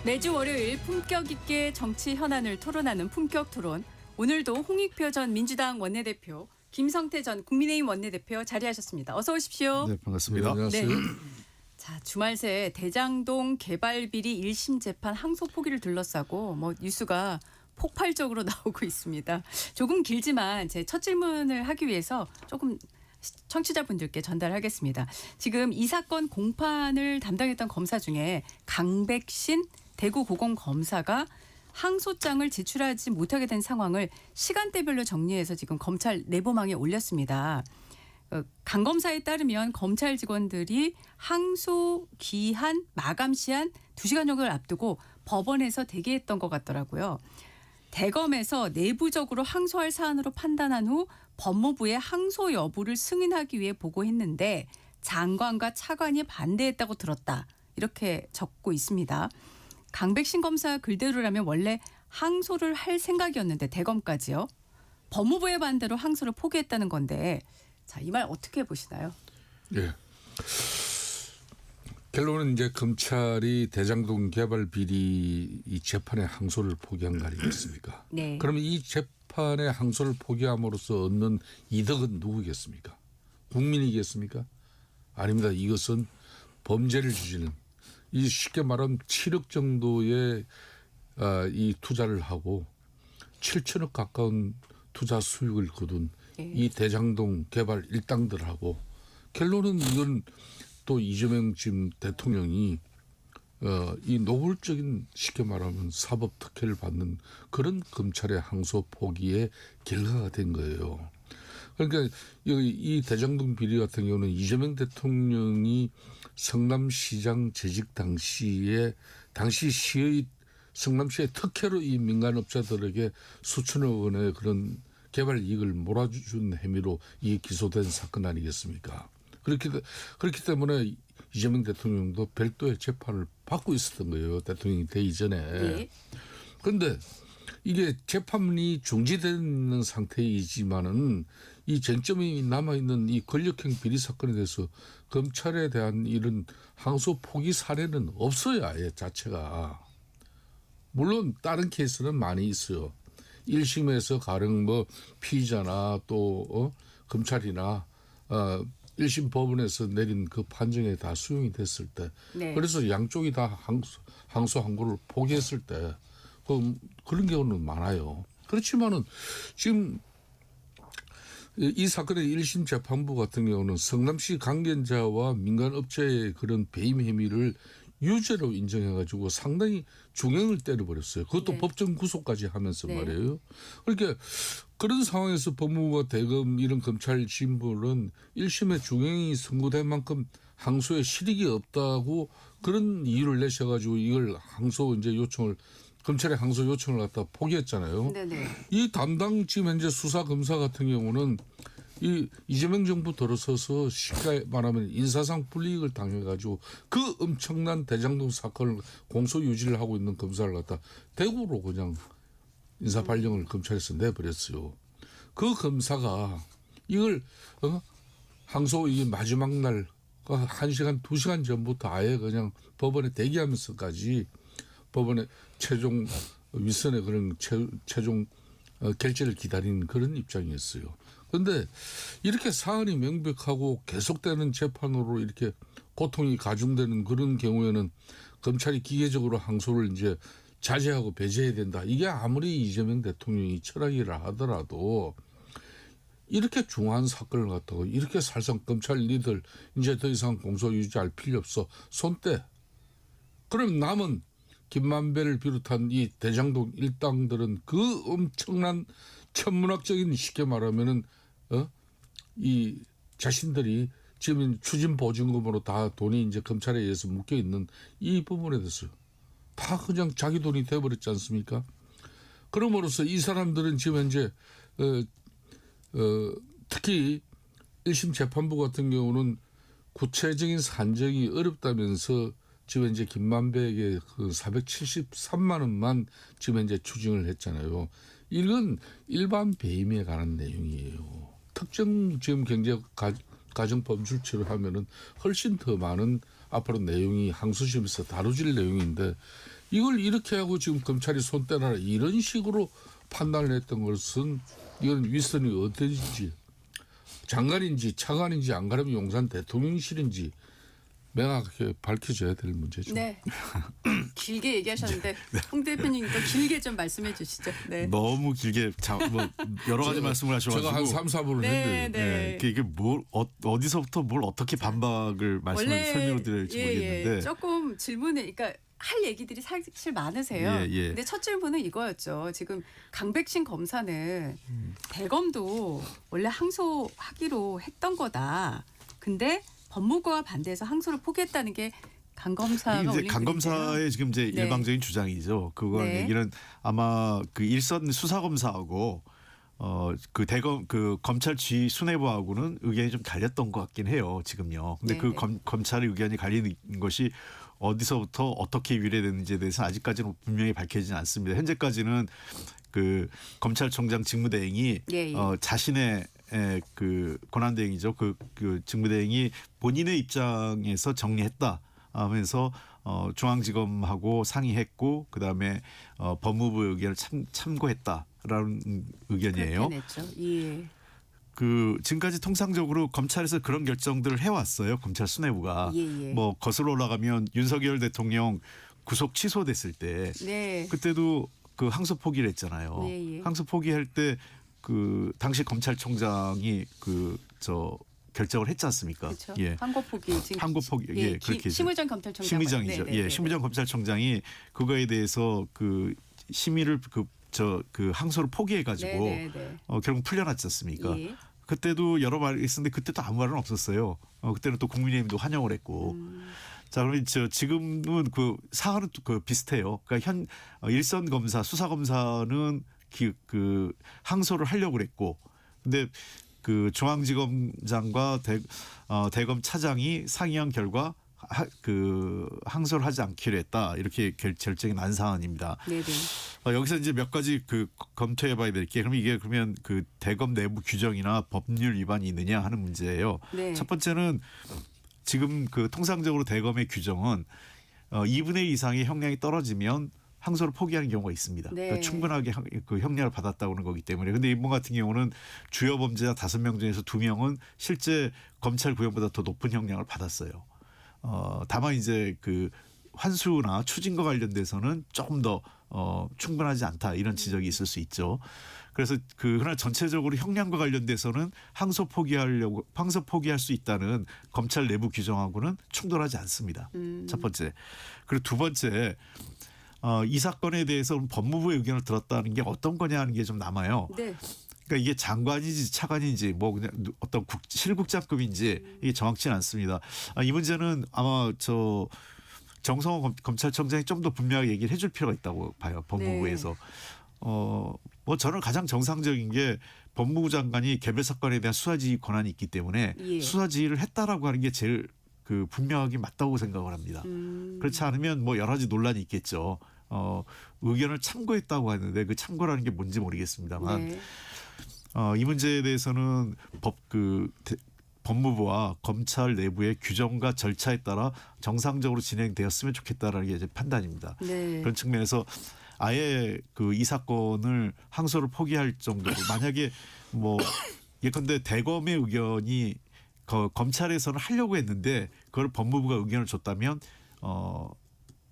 매주 월요일 품격 있게 정치 현안을 토론하는 품격 토론. 오늘도 홍익표 전 민주당 원내대표, 김성태 전 국민의힘 원내대표 자리하셨습니다. 어서 오십시오. 네, 반갑습니다. 안녕하세요. 자, 주말 새 대장동 개발 비리 1심 재판 항소 포기를 둘러싸고 뉴스가 폭발적으로 나오고 있습니다. 조금 길지만 제 첫 질문을 하기 위해서 조금 청취자분들께 전달하겠습니다. 지금 이 사건 공판을 담당했던 검사 중에 강백신 대구고검검사가 항소장을 제출하지 못하게 된 상황을 시간대별로 정리해서 지금 검찰 내부망에 올렸습니다. 강 검사에 따르면 검찰 직원들이 항소 기한 마감 시한 2시간 정도를 앞두고 법원에서 대기했던 것 같더라고요. 대검에서 내부적으로 항소할 사안으로 판단한 후 법무부에 항소 여부를 승인하기 위해 보고했는데 장관과 차관이 반대했다고 들었다. 이렇게 적고 있습니다. 강백신 검사 글대로라면 원래 항소를 할 생각이었는데 대검까지요. 법무부의 반대로 항소를 포기했다는 건데 자, 이 말 어떻게 보시나요? 예. 결론은 이제 검찰이 대장동 개발 비리 이 재판의 항소를 포기한 거 아니겠습니까? 네. 그러면 이 재판의 항소를 포기함으로써 얻는 이득은 누구겠습니까? 국민이겠습니까? 아닙니다. 이것은 범죄를 저지른 이 쉽게 말하면 7억 정도의 이 투자를 하고 7천억 가까운 투자 수익을 거둔 이 대장동 개발 일당들하고 결론은 이건 또 이재명 지금 대통령이 이 노골적인 쉽게 말하면 사법 특혜를 받는 그런 검찰의 항소 포기의 결과가 된 거예요. 그러니까 이 대장동 비리 같은 경우는 이재명 대통령이 성남시장 재직 당시 시의 성남시의 특혜로 이 민간업자들에게 수천억 원의 그런 개발 이익을 몰아준 혐의로 이 기소된 사건 아니겠습니까? 그렇기 때문에 이재명 대통령도 별도의 재판을 받고 있었던 거예요. 대통령이 되기 전에. 그런데 이게 재판이 중지되는 상태이지만은 이 쟁점이 남아있는 이 권력형 비리 사건에 대해서 검찰에 대한 이런 항소 포기 사례는 없어요. 아예 자체가. 물론 다른 케이스는 많이 있어요. 1심에서 가령 피의자나 또 검찰이나 1심 법원에서 내린 그 판정에 다 수용이 됐을 때 그래서 양쪽이 다 항소 항고를 포기했을 때 그런 경우는 많아요. 그렇지만은 지금 이 사건의 1심 재판부 같은 경우는 성남시 관계자와 민간업체의 그런 배임 혐의를 유죄로 인정해가지고 상당히 중형을 때려버렸어요. 그것도 법정 구속까지 하면서 말이에요. 그러니까 그런 상황에서 법무부와 대검 이런 검찰 진보는 1심에 중형이 선고된 만큼 항소에 실익이 없다고 그런 이유를 내셔가지고 이걸 검찰의 항소 요청을 갖다 포기했잖아요. 이 담당 지금 현재 수사 검사 같은 경우는 이 이재명 정부 들어서서 쉽게 말하면 인사상 불이익을 당해가지고 그 엄청난 대장동 사건을 공소 유지를 하고 있는 검사를 갖다 대구로 그냥 인사 발령을 검찰에서 내버렸어요. 그 검사가 이걸 항소 이 마지막 날 1시간 2시간 전부터 아예 그냥 법원에 대기하면서까지 법원의 최종 윗선의 그런 최종 결재를 기다리는 그런 입장이었어요. 그런데 이렇게 사안이 명백하고 계속되는 재판으로 이렇게 고통이 가중되는 그런 경우에는 검찰이 기계적으로 항소를 이제 자제하고 배제해야 된다. 이게 아무리 이재명 대통령이 철학이라 하더라도 이렇게 중요한 사건을 갖다가 이렇게 살상 검찰 니들 이제 더 이상 공소 유지할 필요 없어. 손 떼. 그럼 남은 김만배를 비롯한 이 대장동 일당들은 그 엄청난 천문학적인 쉽게 말하면은 이 자신들이 지금 추진 보증금으로 다 돈이 이제 검찰에 의해서 묶여 있는 이 부분에 대해서 다 그냥 자기 돈이 돼버렸지 않습니까? 그럼으로써 이 사람들은 지금 현재 특히 1심 재판부 같은 경우는 구체적인 산정이 어렵다면서 지금 이제 김만배에게 그 473만 원만 지금 이제 추징을 했잖아요. 이건 일반 배임에 관한 내용이에요. 특정 지금 경제 가정법률처럼 하면은 훨씬 더 많은 앞으로 내용이 항소심에서 다뤄질 내용인데 이걸 이렇게 하고 지금 검찰이 손 떼라 이런 식으로 판단을 했던 것은 이건 윗선이 어떤지 장관인지 차관인지 안 가려면 용산 대통령실인지 명확하게 밝혀져야 될 문제죠. 네. 길게 얘기하셨는데 홍 대표님 또 길게 좀 말씀해 주시죠. 네. 너무 길게 뭐 여러 가지 말씀을 하셔가지고 제가 한 3, 4분을 네, 했는데 네. 이게 뭘 어디서부터 뭘 어떻게 반박을 말씀을 설명을 드려야 될지 모르겠는데 조금 질문에 그러니까 할 얘기들이 사실 많으세요. 예, 예. 근데 첫 질문은 이거였죠. 지금 강백신 검사는 대검도 원래 항소하기로 했던 거다. 근데 법무부가 반대해서 항소를 포기했다는 게 강 검사가 이게 이제 올린 강 글인데요. 검사의 지금 이제 네. 일방적인 주장이죠. 그걸 네. 얘기는 아마 그 일선 수사 검사하고 그 대검 그 검찰 지휘 수뇌부하고는 의견이 좀 갈렸던 것 같긴 해요. 지금요. 근데 네, 그 네. 검찰의 의견이 갈리는 것이 어디서부터 어떻게 유래됐는지에 대해서 아직까지는 분명히 밝혀지지 않습니다. 현재까지는 그 검찰총장 직무대행이 예, 예. 자신의 그 권한대행이죠. 그 직무대행이 본인의 입장에서 정리했다 하면서 중앙지검하고 상의했고 그다음에 법무부 의견을 참고했다라는 의견이에요. 그렇게 냈죠. 예. 그 지금까지 통상적으로 검찰에서 그런 결정들을 해왔어요. 검찰 수뇌부가 예, 예. 뭐 거슬러 올라가면 윤석열 대통령 구속 취소됐을 때 네. 그때도 그 항소 포기를 했잖아요. 예, 예. 항소 포기할 때 그 당시 검찰총장이 결정을 했지 않습니까? 그렇죠. 예. 항고 포기 지금 항고 포기 예, 그렇게 심의정 검찰총장 심의정이죠. 네, 네, 예, 네, 심의정 검찰총장이 그거에 대해서 그 심의를 그 항소를 포기해 가지고 네, 네, 네. 결국 풀려났지 않습니까? 예. 그때도 여러 말이 있었는데 그때도 아무 말은 없었어요. 그때는 또 국민의힘도 환영을 했고. 자, 그러면 지금은 그 사안은 그 비슷해요. 그러니까 일선 검사, 수사 검사는 그 항소를 하려고 그랬고, 근데 그 중앙지검장과 대검 차장이 상의한 결과 그 항소를 하지 않기로 했다 이렇게 결정이 난 사안입니다. 네, 네. 여기서 이제 몇 가지 그 검토해봐야 될 게 그럼 이게 그러면 그 대검 내부 규정이나 법률 위반이 있느냐 하는 문제예요. 네. 첫 번째는 지금 그 통상적으로 대검의 규정은 2분의 1 이상의 형량이 떨어지면 항소를 포기하는 경우가 있습니다. 네. 그러니까 충분하게 그 형량을 받았다고 하는 거기 때문에. 근데 이번 같은 경우는 주요 범죄자 5명 중에서 2명은 실제 검찰 구형보다 더 높은 형량을 받았어요. 다만 이제 그 환수나 추징과 관련돼서는 조금 더 충분하지 않다 이런 지적이 있을 수 있죠. 그래서 그러나 전체적으로 형량과 관련돼서는 항소 포기할 수 있다는 검찰 내부 규정하고는 충돌하지 않습니다. 첫 번째. 그리고 두 번째. 이 사건에 대해서 법무부의 의견을 들었다는 게 어떤 거냐 하는 게 좀 남아요. 네. 그러니까 이게 장관인지 차관인지 뭐 그냥 어떤 실국장급인지 이게 정확치는 않습니다. 이 문제는 아마 정성호 검찰총장이 좀 더 분명하게 얘기를 해줄 필요가 있다고 봐요. 법무부에서. 뭐 저는 가장 정상적인 게 법무부 장관이 개별 사건에 대한 수사 지휘 권한이 있기 때문에 예. 수사 지휘를 했다라고 하는 게 제일 그 분명하게 맞다고 생각을 합니다. 그렇지 않으면 뭐 여러 가지 논란이 있겠죠. 의견을 참고했다고 하는데 그 참고라는 게 뭔지 모르겠습니다만 네. 이 문제에 대해서는 법무부와 검찰 내부의 규정과 절차에 따라 정상적으로 진행되었으면 좋겠다라는 게 이제 판단입니다. 네. 그런 측면에서 아예 이 사건을 항소를 포기할 정도로 만약에 뭐 예컨대 대검의 의견이 검찰에서는 하려고 했는데 그걸 법무부가 의견을 줬다면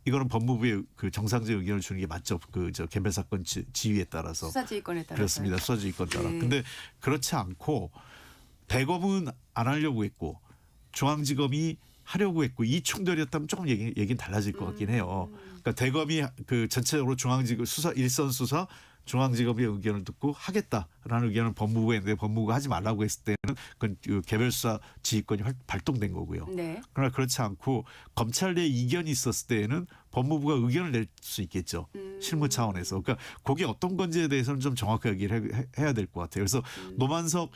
이거는 법무부의 그 정상적 의견을 주는 게 맞죠. 개별 사건 지휘에 따라서. 수사지휘권에 따라서. 그렇습니다. 수사지휘권 따라. 네. 근데 그렇지 않고 대검은 안 하려고 했고 중앙지검이 하려고 했고 이 충돌이었다면 조금 얘기는 달라질 것 같긴 해요. 그러니까 대검이 그 전체적으로 중앙지검 일선 수사 중앙지검의 의견을 듣고 하겠다라는 의견을 법무부에 했는데 법무부가 하지 말라고 했을 때는 그건 개별 수사 지휘권이 발동된 거고요. 네. 그러나 그렇지 않고 검찰 내 이견이 있었을 때에는 법무부가 의견을 낼 수 있겠죠. 실무 차원에서. 그러니까 그게 어떤 건지에 대해서는 좀 정확하게 얘기를 해야 될 것 같아요. 그래서 노만석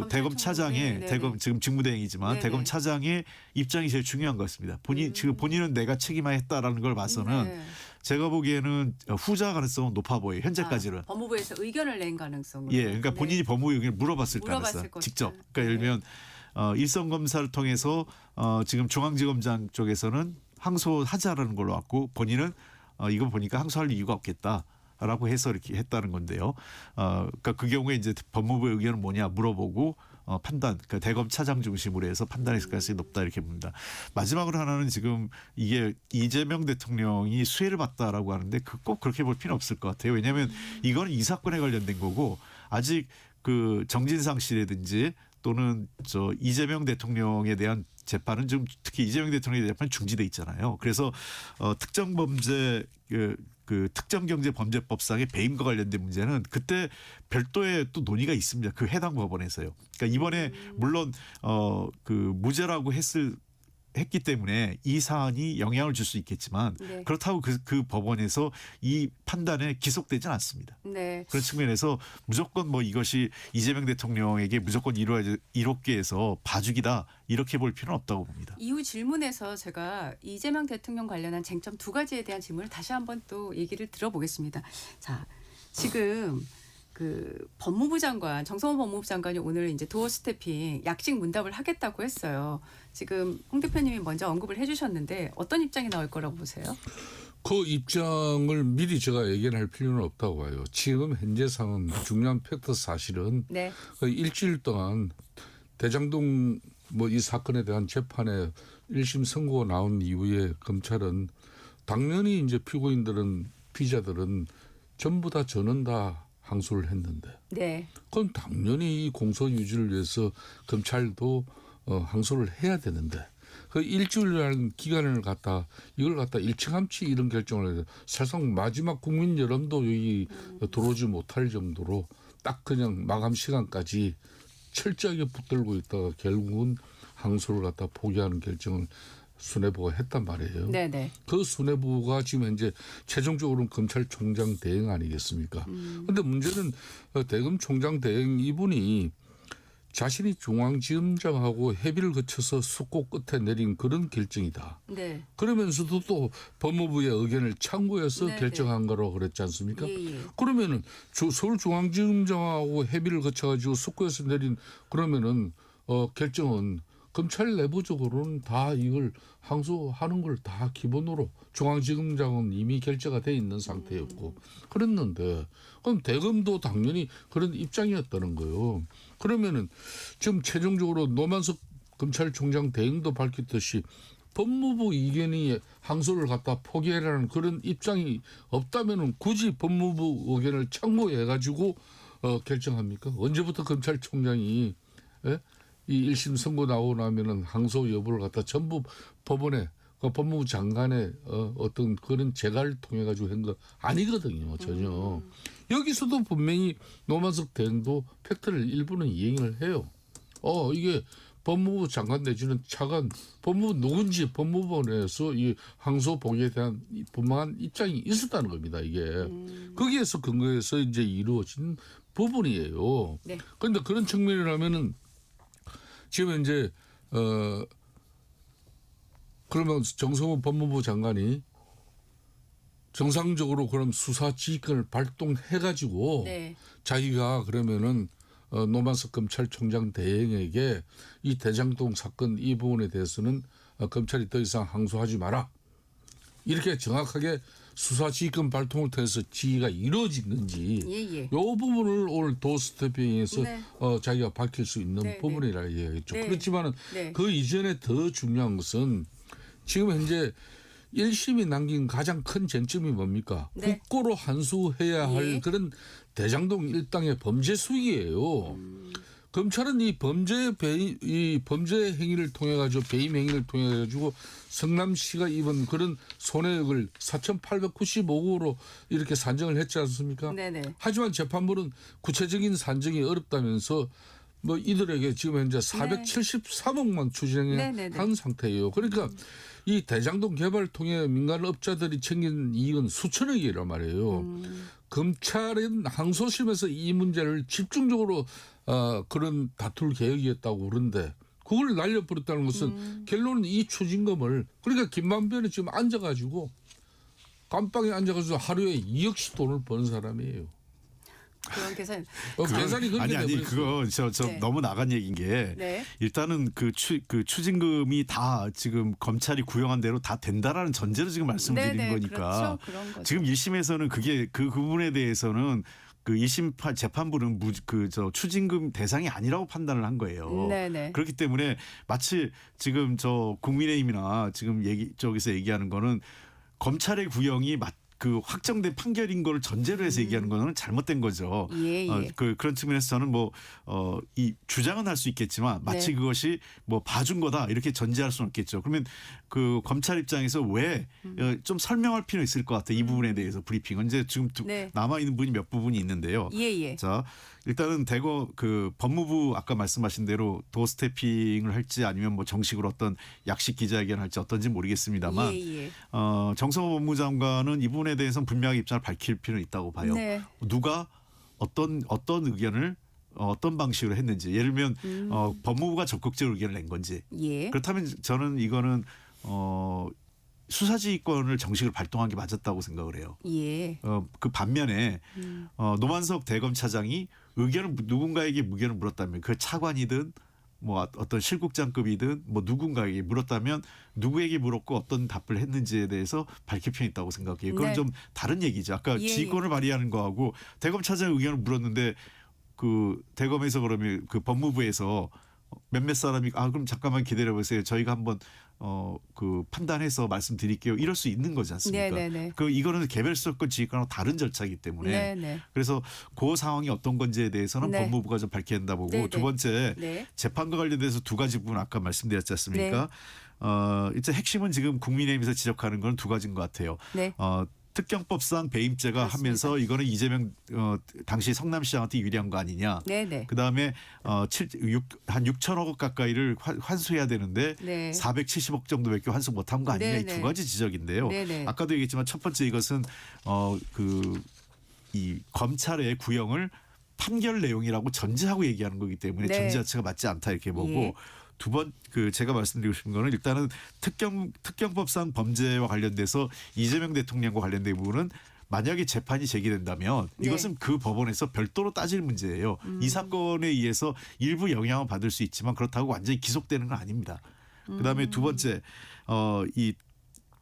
대검 차장의 대검 지금 직무대행이지만 네네. 대검 차장의 입장이 제일 중요한 것 같습니다. 지금 본인은 내가 책임하였다라는 걸 봐서는 네. 제가 보기에는 후자 가능성은 높아 보여요. 현재까지는. 법무부에서 의견을 낸 가능성은. 예, 그러니까 본인이 법무부 의견을 물어봤을 가능성. 것이다. 직접. 그러니까 네. 예를 들면 일선 검사를 통해서 지금 중앙지검장 쪽에서는 항소하자라는 걸로 왔고 본인은 이거 보니까 항소할 이유가 없겠다라고 해서 이렇게 했다는 건데요. 그러니까 그 경우에 이제 법무부의 의견은 뭐냐 물어보고 판단, 그러니까 대검 차장 중심으로 해서 판단했을 가능성이 높다 이렇게 봅니다. 마지막으로 하나는 지금 이게 이재명 대통령이 수혜를 받다라고 하는데 꼭 그렇게 볼 필요는 없을 것 같아요. 왜냐하면 이거는 이 사건에 관련된 거고 아직 그 정진상 씨라든지 또는 이재명 대통령에 대한 재판은 좀 특히 이재명 대통령에 대한 재판은 중지돼 있잖아요. 그래서 특정 범죄 그 특정경제범죄법상의 배임과 관련된 문제는 그때 별도의 또 논의가 있습니다. 그 해당 법원에서요. 그러니까 이번에 물론 그 무죄라고 했기 때문에 이 사안이 영향을 줄 수 있겠지만 네. 그렇다고 그 법원에서 이 판단에 기속되지는 않습니다. 네. 그런 측면에서 무조건 뭐 이것이 이재명 대통령에게 무조건 이롭게 해서 봐주기다 이렇게 볼 필요는 없다고 봅니다. 이후 질문에서 제가 이재명 대통령 관련한 쟁점 2가지에 대한 질문을 다시 한번 또 얘기를 들어보겠습니다. 자, 지금 그 법무부 장관 정성호 법무부 장관이 오늘 이제 도어 스태핑 약식 문답을 하겠다고 했어요. 지금 홍 대표님이 먼저 언급을 해주셨는데 어떤 입장이 나올 거라고 보세요? 그 입장을 미리 제가 얘기할 필요는 없다고 봐요. 지금 현재 상황 중요한 팩트 사실은 네. 일주일 동안 대장동 뭐 이 사건에 대한 재판에 1심 선고가 나온 이후에 검찰은 당연히 이제 피자들은 전부 다 저는 다 항소를 했는데 네. 그럼 당연히 이 공소 유지를 위해서 검찰도 항소를 해야 되는데 그 일주일이라는 기간을 이걸 갖다 일찌감치 이런 결정을 해서 사실상 마지막 국민 여론도 여기 들어오지 못할 정도로 딱 그냥 마감 시간까지 철저하게 붙들고 있다가 결국은 항소를 갖다 포기하는 결정을 수뇌부가 했단 말이에요. 네네. 그 수뇌부가 지금 현재 최종적으로는 검찰총장 대행 아니겠습니까? 그런데 문제는 대검 총장 대행 이분이 자신이 중앙지검장하고 협의를 거쳐서 숙고 끝에 내린 그런 결정이다. 네. 그러면서도 또 법무부의 의견을 참고해서 네네. 결정한 거라고 그랬지 않습니까? 예. 그러면은 서울중앙지검장하고 협의를 거쳐가지고 숙고해서 내린 그러면은 결정은 검찰 내부적으로는 다 이걸 항소하는 걸 다 기본으로 중앙지검장은 이미 결재가 돼 있는 상태였고 그랬는데 그럼 대검도 당연히 그런 입장이었다는 거예요. 그러면은 지금 최종적으로 노만석 검찰총장 대행도 밝혔듯이 법무부 의견이 항소를 갖다 포기해라는 그런 입장이 없다면은 굳이 법무부 의견을 참고해가지고 결정합니까? 언제부터 검찰총장이 이 1심 선고 나오고 나면은 항소 여부를 갖다 전부 법원에 법무부 장관의 어떤 그런 재가를 통해 가지고 한 거 아니거든요, 전혀. 여기서도 분명히 노만석 대행도 팩트를 일부는 이행을 해요. 이게 법무부 장관 내지는 차관 법무부 누군지 법무부에서 이 항소 포기에 대한 분명한 입장이 있었다는 겁니다. 이게 거기에서 근거해서 이제 이루어진 부분이에요. 네. 그런데 그런 측면이라면은 지금 이제 그러면 정성호 법무부 장관이 정상적으로 그럼 수사 지휘권을 발동해가지고 네. 자기가 그러면은 노만석 검찰총장 대행에게 이 대장동 사건 이 부분에 대해서는 검찰이 더 이상 항소하지 마라. 이렇게 정확하게 수사 지휘권 발동을 통해서 지휘가 이루어지는지 이 부분을 오늘 도스태핑에서 네. 자기가 밝힐 수 있는 네, 부분이라 이야기했죠. 네. 그렇지만은 네. 그 이전에 더 중요한 것은 지금 현재 1심이 남긴 가장 큰 쟁점이 뭡니까? 네. 국고로 환수해야 할 예. 그런 대장동 일당의 범죄 수익이에요. 검찰은 이 범죄 행위를 통해 가지고 배임 행위를 통해 가지고 성남시가 입은 그런 손해액을 4,895억으로 이렇게 산정을 했지 않습니까? 네네. 하지만 재판부는 구체적인 산정이 어렵다면서 뭐 이들에게 지금 현재 473억만 추징한 네네네. 상태예요. 그러니까 이 대장동 개발을 통해 민간 업자들이 챙긴 이익은 수천억이란 말이에요. 검찰은 항소심에서 이 문제를 집중적으로 그런 다툴 계획이었다고 그러는데 그걸 날려버렸다는 것은 결론은 이 추징금을 그러니까 김만배는 지금 앉아가지고 감방에 앉아가지고 하루에 2억씩 돈을 버는 사람이에요. 그런 계산. 계산이 그렇게 아니 돼버렸어요. 그거 저 네. 너무 나간 얘기인 게 네. 일단은 그 추징금이 다 지금 검찰이 구형한 대로 다 된다라는 전제로 지금 말씀을 드리는 네네, 거니까 그렇죠. 그런 거죠. 지금 1심에서는 그게 그 부분에 대해서는 그 2심 재판부는 추징금 대상이 아니라고 판단을 한 거예요. 네네. 그렇기 때문에 마치 지금 저 국민의힘이나 지금 저기서 얘기하는 거는 검찰의 구형이 그 확정된 판결인 걸 전제로 해서 얘기하는 거는 잘못된 거죠. 예, 예. 그런 측면에서 저는 이 주장은 할 수 있겠지만 마치 네. 그것이 봐준 거다 이렇게 전제할 수는 없겠죠. 그러면 그 검찰 입장에서 왜 좀 설명할 필요 있을 것 같아요. 이 부분에 대해서 브리핑은 이제 지금 네. 남아 있는 부분이 몇 부분이 있는데요. 예. 자, 일단은 대거 그 법무부 아까 말씀하신 대로 도스태핑을 할지 아니면 정식으로 어떤 약식 기자회견을 할지 어떤지 모르겠습니다만 예. 정성호 법무장관은 이 부분에 대해서는 분명하게 입장을 밝힐 필요는 있다고 봐요. 네. 누가 어떤 의견을 어떤 방식으로 했는지 예를 들면 법무부가 적극적으로 의견을 낸 건지 예. 그렇다면 저는 이거는 수사지휘권을 정식으로 발동한 게 맞았다고 생각을 해요. 예. 그 반면에 노만석 대검차장이 의견을 누군가에게 의견을 물었다면 그 차관이든 어떤 실국장급이든 누군가에게 물었다면 누구에게 물었고 어떤 답을 했는지에 대해서 밝힐 필요가 있다고 생각해요. 그건 네. 좀 다른 얘기죠. 아까 예, 지휘권을 발휘하는 거하고 대검차장 의견을 물었는데 그 대검에서 그러면 그 법무부에서 몇몇 사람이 그럼 잠깐만 기다려 보세요. 저희가 한번 그 판단해서 말씀드릴게요. 이럴 수 있는 거지 않습니까? 네네네. 이거는 개별수사권 지휘권하고 다른 절차이기 때문에 네네. 그래서 그 상황이 어떤 건지에 대해서는 네. 법무부가 좀 밝혀야 된다 보고 네네. 두 번째 네. 재판과 관련돼서 두 가지 부분 아까 말씀드렸지 않습니까? 이제 핵심은 지금 국민의힘에서 지적하는 건 두 가지인 것 같아요. 네. 특경법상 배임죄가 그렇습니다. 하면서 이거는 이재명 당시 성남시장한테 유리한 거 아니냐. 네네. 그다음에 한 6천억 가까이를 환수해야 되는데 네. 470억 정도밖에 환수 못한 거 아니냐. 이 네네. 두 가지 지적인데요. 네네. 아까도 얘기했지만 첫 번째 이것은 이 검찰의 구형을 판결 내용이라고 전제하고 얘기하는 거기 때문에 네. 전제 자체가 맞지 않다 이렇게 보고 예. 두 번 제가 말씀드리고 싶은 거는 일단은 특경법상 범죄와 관련돼서 이재명 대통령과 관련된 부분은 만약에 재판이 제기된다면 네. 이것은 그 법원에서 별도로 따질 문제예요. 이 사건에 의해서 일부 영향을 받을 수 있지만 그렇다고 완전히 기속되는 건 아닙니다. 그다음에 두 번째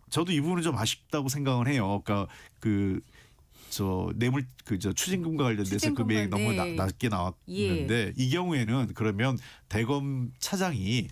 저도 이 부분은 좀 아쉽다고 생각을 해요. 그러니까 추징금과 관련돼서 금액이 너무 네. 낮게 나왔는데 이 경우에는 그러면 대검 차장이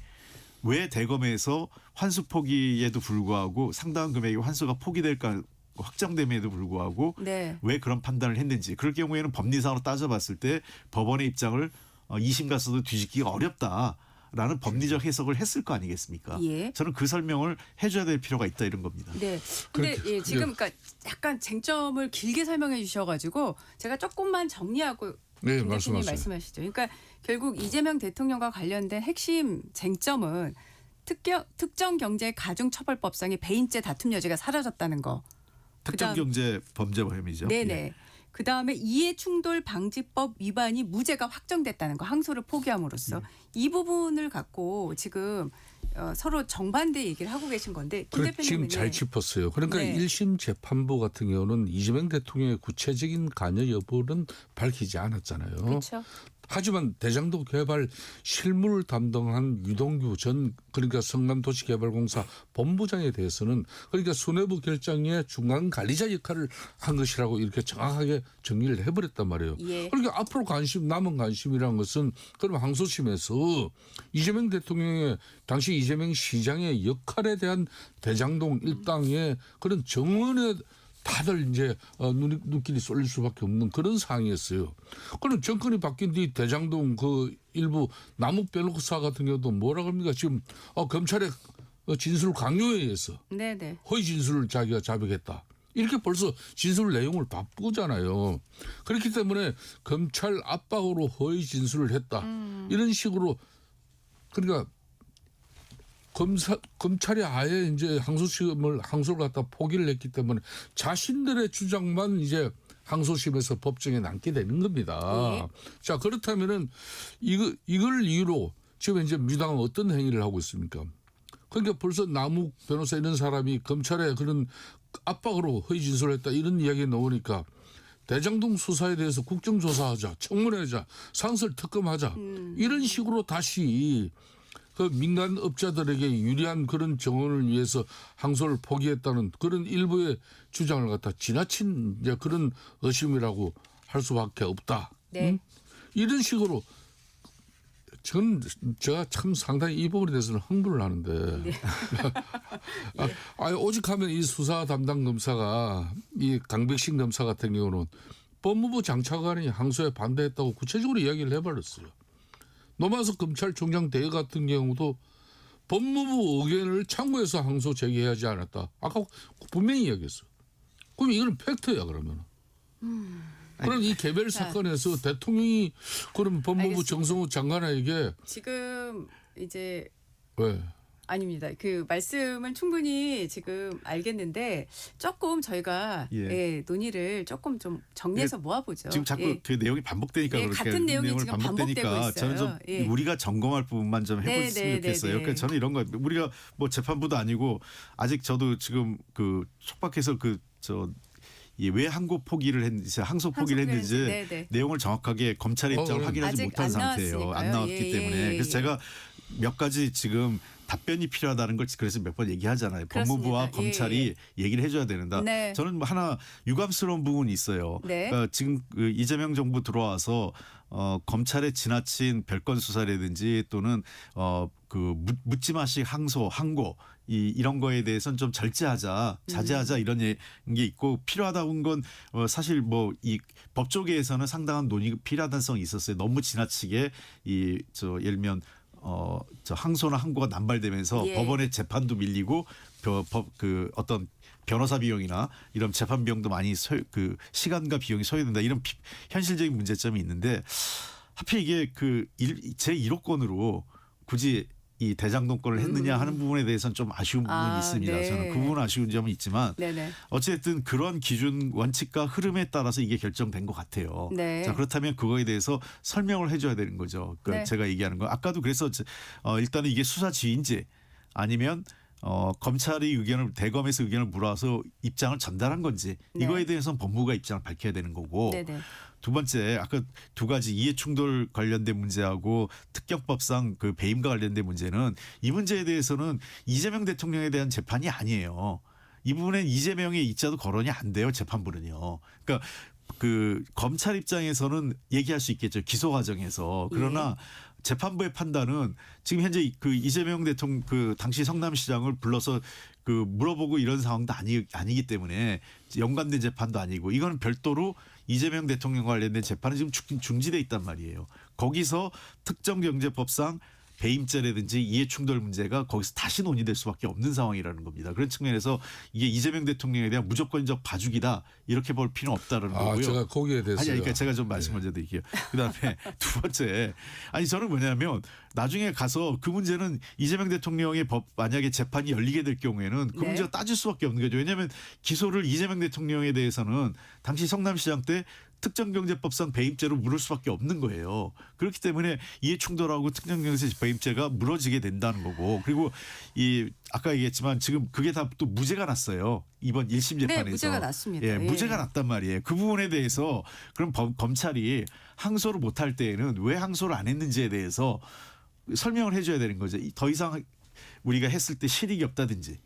왜 대검에서 환수 포기에도 불구하고 상당한 금액의 환수가 포기될까 확정됨에도 불구하고 네. 왜 그런 판단을 했는지 그럴 경우에는 법리상으로 따져봤을 때 법원의 입장을 2심 가서도 뒤집기가 어렵다라는 법리적 해석을 했을 거 아니겠습니까? 예. 저는 그 설명을 해줘야 될 필요가 있다 이런 겁니다. 네. 근데 그렇게- 지금 그러니까 약간 쟁점을 길게 설명해 주셔가지고 제가 조금만 정리하고 네, 김 대표님 말씀하세요. 말씀하시죠. 그러니까 결국 이재명 대통령과 관련된 핵심 쟁점은 특정 경제 가중처벌법상의 배임죄 다툼 여지가 사라졌다는 거. 특정경제 범죄 혐의죠. 네네. 예. 그다음에 이해충돌 방지법 위반이 무죄가 확정됐다는 거 항소를 포기함으로써 이 부분을 갖고 지금 서로 정반대 얘기를 하고 계신 건데 김 지금 대표님은 잘 짚었어요. 그러니까 네. 1심 재판부 같은 경우는 이재명 대통령의 구체적인 관여 여부는 밝히지 않았잖아요. 그렇죠. 하지만 대장동 개발 실무를 담당한 유동규 전 그러니까 성남도시개발공사 본부장에 대해서는 그러니까 수뇌부 결정의 중간 관리자 역할을 한 것이라고 이렇게 정확하게 정리를 해버렸단 말이에요. 예. 그러니까 앞으로 남은 관심이라는 것은 그럼 항소심에서 이재명 대통령의 당시 이재명 시장의 역할에 대한 대장동 일당의 그런 정언에 다들 이제 눈길이 쏠릴 수밖에 없는 그런 상황이었어요. 그럼 정권이 바뀐 뒤 대장동 그 일부 남욱 변호사 같은 경우도 뭐라 그럽니까? 지금 검찰의 진술 강요에 의해서 네네. 허위 진술을 자기가 자백했다. 이렇게 벌써 진술 내용을 바꾸잖아요. 그렇기 때문에 검찰 압박으로 허위 진술을 했다. 이런 식으로 그러니까 검찰이 아예 이제 항소를 갖다 포기를 했기 때문에 자신들의 주장만 이제 항소심에서 법정에 남게 되는 겁니다. 예. 자, 그렇다면은 이걸 이유로 지금 이제 민주당은 어떤 행위를 하고 있습니까? 그러니까 벌써 남욱 변호사 이런 사람이 검찰에 그런 압박으로 허위 진술을 했다 이런 이야기가 나오니까 대장동 수사에 대해서 국정조사하자, 청문회하자, 상설특검하자 이런 식으로 다시 그 민간 업자들에게 유리한 그런 정원을 위해서 항소를 포기했다는 그런 일부의 주장을 갖다 지나친 이제 그런 의심이라고 할 수밖에 없다. 네. 응? 이런 식으로 제가 참 상당히 이 부분에 대해서는 흥분을 하는데 네. 오직하면 이 수사 담당 검사가 이 강백신 검사 같은 경우는 법무부 장차관이 항소에 반대했다고 구체적으로 이야기를 해버렸어요. 노만석 검찰총장 대회 같은 경우도 법무부 의견을 참고해서 항소 제기하지 않았다. 아까 분명히 이야기했어요. 그럼 이건 팩트야 그러면. 그럼 이 개별 사건에서 대통령이 그럼 법무부 알겠습니다. 정성호 장관에게 지금 이제 왜? 아닙니다. 그 말씀을 충분히 지금 알겠는데 조금 저희가 예. 예, 논의를 조금 좀 정리해서 모아보죠. 지금 자꾸 예. 그 내용이 반복되니까 예, 그렇게 같은 내용이 내용을 지금 반복되고 있어요. 저는 좀 예. 우리가 점검할 부분만 좀 해봤으면 네, 좋겠어요. 네, 네. 그러니까 저는 이런 거 우리가 뭐 재판부도 아니고 아직 저도 지금 그 촉박해서 왜 항고 포기를 했는지 항소 포기를 했는지 네, 네. 내용을 정확하게 검찰의 입장을 그럼. 확인하지 아직 못한 안 상태예요. 나왔으니까요. 안 나왔기 예, 때문에 예, 그래서 예. 제가 몇 가지 지금 답변이 필요하다는 걸 그래서 몇 번 얘기하잖아요. 그렇습니다. 법무부와 예, 검찰이 얘기를 해줘야 된다. 네. 저는 뭐 하나 유감스러운 부분이 있어요. 네. 그러니까 지금 그 이재명 정부 들어와서 검찰의 지나친 별건 수사라든지 또는 묻지마식 항고 이런 거에 대해서는 좀 절제하자, 자제하자 이런 게 있고 필요하다는 건 사실 뭐 이 법조계에서는 상당한 논의가 필요하다는 성이 있었어요. 너무 지나치게 예를 들면 항소나 항고가 남발되면서 예. 법원의 재판도 밀리고 어떤 변호사 비용이나 이런 재판 비용도 많이 시간과 비용이 소요된다 이런 현실적인 문제점이 있는데 하필 이게 제 1호권으로 굳이 이 대장동권을 했느냐 하는 부분에 대해서는 좀 아쉬운 부분이 있습니다. 네. 저는 그 부분은 아쉬운 점은 있지만 네네. 어쨌든 그런 기준 원칙과 흐름에 따라서 이게 결정된 것 같아요. 네. 자 그렇다면 그거에 대해서 설명을 해줘야 되는 거죠. 그러니까 네. 제가 얘기하는 거 아까도 그래서 일단은 이게 수사 지휘인지 아니면 검찰이 대검에서 의견을 물어서 입장을 전달한 건지 네. 이거에 대해서는 법무부가 입장을 밝혀야 되는 거고 네네. 두 번째 아까 두 가지 이해충돌 관련된 문제하고 특경법상 그 배임과 관련된 문제는 이 문제에 대해서는 이재명 대통령에 대한 재판이 아니에요. 이 부분엔 이재명의 입자도 거론이 안 돼요. 재판부는요. 그러니까 그 검찰 입장에서는 얘기할 수 있겠죠. 기소 과정에서. 그러나 재판부의 판단은 지금 현재 그 이재명 대통령 당시 성남시장을 불러서 물어보고 이런 상황도 아니기 때문에 연관된 재판도 아니고 이거는 별도로 이재명 대통령과 관련된 재판은 지금 중지돼 있단 말이에요. 거기서 특정경제법상 배임죄라든지 이해충돌 문제가 거기서 다시 논의될 수밖에 없는 상황이라는 겁니다. 그런 측면에서 이게 이재명 대통령에 대한 무조건적 봐주기다 이렇게 볼 필요는 없다는 거고요. 제가 거기에 대해서 그러니까 제가 좀 말씀 먼저 드릴게요. 그다음에 두 번째 저는 뭐냐면 나중에 가서 그 문제는 이재명 대통령의 만약에 재판이 열리게 될 경우에는 그 네. 문제가 따질 수밖에 없는 거죠. 왜냐하면 기소를 이재명 대통령에 대해서는 당시 성남시장 때 특정경제법상 배임죄로 물을 수밖에 없는 거예요. 그렇기 때문에 이해충돌하고 특정경제 배임죄가 물어지게 된다는 거고 그리고 아까 얘기했지만 지금 그게 다 또 무죄가 났어요. 이번 1심 재판에서. 네, 무죄가 났습니다. 예. 무죄가 났단 말이에요. 그 부분에 대해서 그럼 검찰이 항소를 못할 때에는 왜 항소를 안 했는지에 대해서 설명을 해줘야 되는 거죠. 더 이상 우리가 했을 때 실익이 없다든지.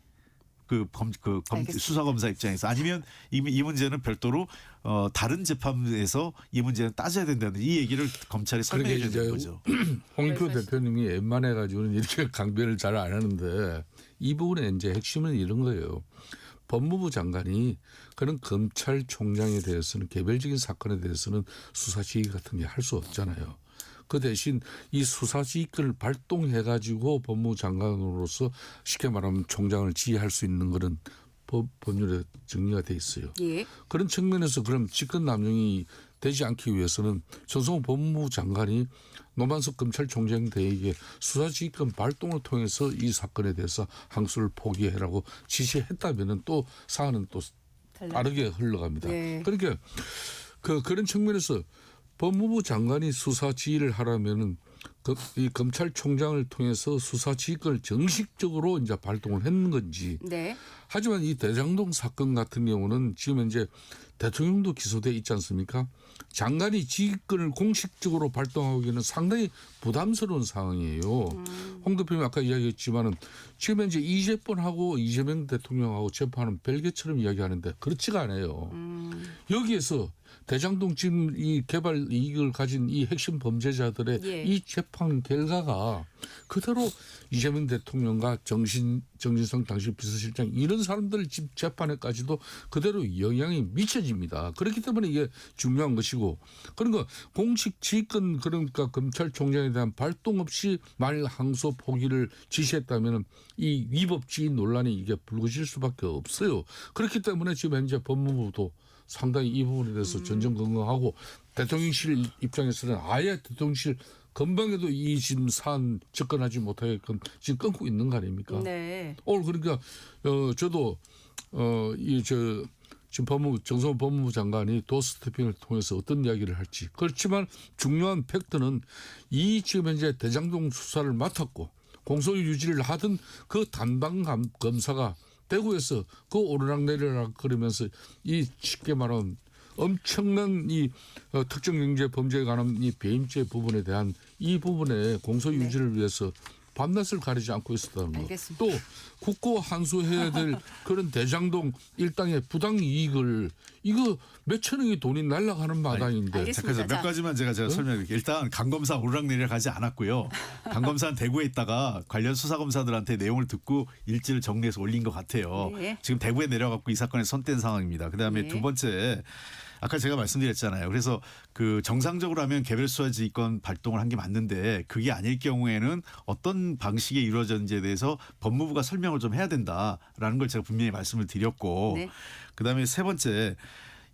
알겠습니다. 수사검사 입장에서 아니면 이 문제는 별도로 다른 재판에서 이 문제는 따져야 된다는 이 얘기를 검찰에 설명해 줘야 되는 거죠. 홍익표 말씀하시죠. 대표님이 웬만해 가지고는 이렇게 강변을 잘 안 하는데 이 부분에 이제 핵심은 이런 거예요. 법무부 장관이 그런 검찰총장에 대해서는 개별적인 사건에 대해서는 수사 지휘 같은 게 할 수 없잖아요. 그 대신 이 수사지휘권을 발동해 가지고 법무부 장관으로서 쉽게 말하면 총장을 지휘할 수 있는 그런 법률에 정리가 돼 있어요. 예. 그런 측면에서 그럼 직권 남용이 되지 않기 위해서는 전성호 법무부 장관이 노만석 검찰총장 대에게 수사지휘권 발동을 통해서 이 사건에 대해서 항소를 포기해라고 지시했다면은 또 사안은 또 다르게 흘러갑니다. 네. 그러니까 그런 측면에서 법무부 장관이 수사 지휘를 하라면은 이 검찰총장을 통해서 수사 지휘권을 정식적으로 이제 발동을 했는 건지. 네. 하지만 이 대장동 사건 같은 경우는 지금 이제 대통령도 기소돼 있지 않습니까? 장관이 지휘권을 공식적으로 발동하기에는 상당히 부담스러운 상황이에요. 홍 대표님 아까 이야기했지만은 지금 이제 이재권하고 이재명 대통령하고 재판은 별개처럼 이야기하는데 그렇지가 않아요. 여기에서 대장동 지금 이 개발 이익을 가진 이 핵심 범죄자들의 예. 이 재판 결과가 그대로 이재명 대통령과 정진성 당시 비서실장 이런 사람들 집 재판에까지도 그대로 영향이 미쳐집니다. 그렇기 때문에 이게 중요한 것이고, 그러니까 공식 지휘권, 그러니까 검찰총장에 대한 발동 없이 만일 항소 포기를 지시했다면 이 위법주의 논란이 이게 불거질 수밖에 없어요. 그렇기 때문에 지금 현재 법무부도 상당히 이 부분에 대해서 전전긍긍하고 대통령실 입장에서는 아예 대통령실 건방에도 이 지금 사안 접근하지 못하게끔 지금 끊고 있는 거 아닙니까? 네. 오늘 그러니까 저도 지금 정성호 법무부 장관이 도스태핑을 통해서 어떤 이야기를 할지. 그렇지만 중요한 팩트는 이 지금 현재 대장동 수사를 맡았고 공소 유지를 하던 그 담당 검사가 대구에서 그 오르락내리락 그러면서 이 쉽게 말하면 엄청난 이 특정경제 범죄에 관한 이 배임죄 부분에 대한 이 부분에 공소 유지를 위해서 밤낮을 가리지 않고 있었다는 거. 알겠습니다. 또 국고 환수해야 될 그런 대장동 일당의 부당 이익을 이거 몇천억의 돈이 날아가는 마당인데. 알겠습니다. 그래서 몇 자. 가지만 제가 설명드릴게요. 일단 강 검사 오르락내리락 하지 않았고요. 강 검사는 대구에 있다가 관련 수사 검사들한테 내용을 듣고 일지를 정리해서 올린 것 같아요. 네. 지금 대구에 내려갖고 이 사건에 손댄 상황입니다. 그다음에 네. 두 번째, 아까 제가 말씀드렸잖아요. 그래서 그 정상적으로 하면 개별 수사지휘권 발동을 한 게 맞는데 그게 아닐 경우에는 어떤 방식에 이루어졌는지에 대해서 법무부가 설명을 좀 해야 된다라는 걸 제가 분명히 말씀을 드렸고, 네. 그다음에 세 번째,